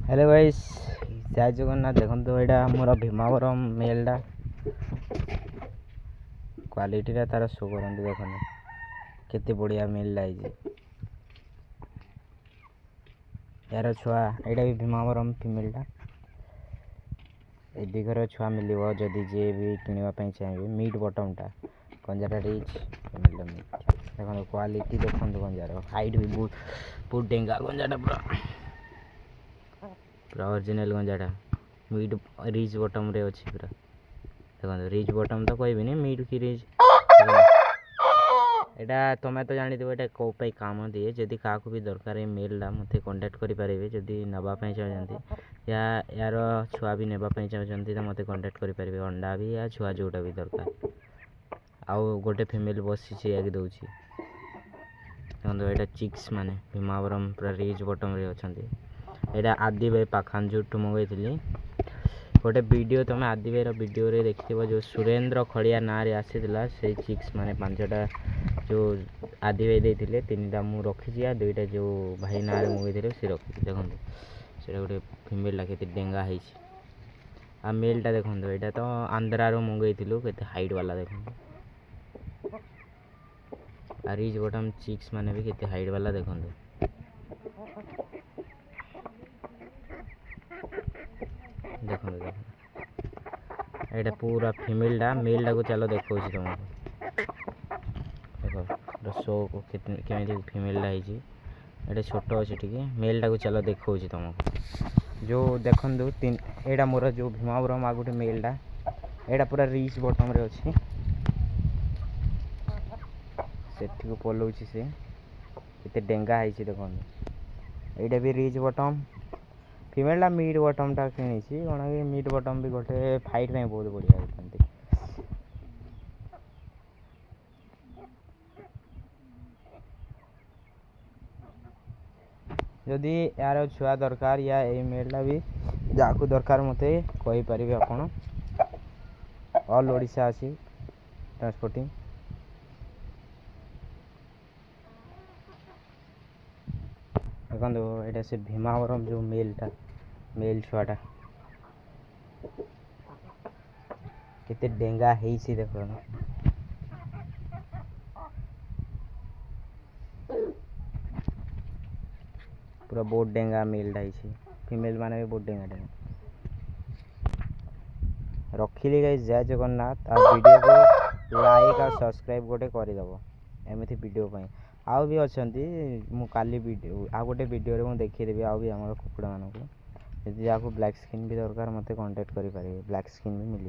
Hello guys जय जगन्नाथ। देखो तो यहाँ मोर भीमावरम मेलटा क्वालिटी तार शो करते देखो केते बढ़िया मेलटा यार छुआ यहाँ भी भीमावरम फिमेलटा दिगर छुआ मिल जदि जी भी किणापी चाहिए मीट बटमटा गंजाटा रिच फिमेलटा मीट देखो क्वालिटी देखो गंजार हाइट भी बहुत डेंगा गंजाटा पूरा पूरा ओरिजिनल गंजाटा मीट रिच बटम रे अच्छी पूरा देखो रिच बटम तो कहबी मीट की रिच यहाँ तुम्हें तो जानी थो ये कौ काम दिए जदि क्या भी दरकार मेलटा मत कंटाक्ट करेंगे जदि नापी चाहते या यार छुआ भी नापी चाहते तो मत कंटाक्ट करेंगे अंडा भी या छुआ जोटा भी दरकार आउ गोटे फैमिली बसी या दूसरी देखो यहाँ चिक्स माने भीमावरम पूरा रिच बटम रे अच्छा यहाँ आदि भाई पाखानजूर मंगई गोटे वीडियो तुम आदि भाई वीडियो रे देखिथिबो जो सुरेंद्र खड़िया ना रे आसीथिला से चिक्स माने पांचटा जो आदि भाई देते तीनटा मु रखी आ दुईटा जो भाई ना रे मंगई से रखी देखो से गोटे फिमेलटा के डेंगा है आ मेलटा देखो यहाँ तो आंध्रा रो मंगई के हाइट वाला देखो आ रिच बटम चिक्स माने भी केते हाइट वाला देखो देखो यहाँ पूरा फिमेलटा मेलटा को चलो देखो तुमको देखो शो को केमी फिमेलटा है छोट अच्छे टे मेलटा को चलो देखो तुमको जो देखु तीन यहाँ मोर जो भीमावरम आ गोटे मेलटा यहाँ पूरा रिच बटम रे अच्छी सेठी को पलाऊँ से केते डेंगा है देखो यहाँ भी रिच बटम फिमेलटा मीट बटमटा किणी कौन कि मीट बटम भी गोटे फाइट में बहुत बढ़िया होती जदि यार छुआ दरकार या ये मेलटा भी जहाँ दरकार मत कहीपर आपड़ ऑल ओडिशा अच्छी ट्रांसपोर्टिंग देखो यहाँ से भीमावरम जो मेलटा मेल छुआटा केते डेंगा है देखो पूरा बहुत डेंगा मेलटा है फिमेल माने भी बहुत डेंगा डेंगा रखिली गाइस जय जगन्नाथ आ वीडियो को लाइक और सब्सक्राइब गोटे करदेव एमती वीडियो आउ भी अच्छा काली वीडियो आ गोटे वीडियो मुझे देखीदेवी आउ भी आम कुकुड़ा मानक जहाँ ब्लैक स्किन भी दरकार मत कांटेक्ट करेंगे ब्लैक स्किन भी मिल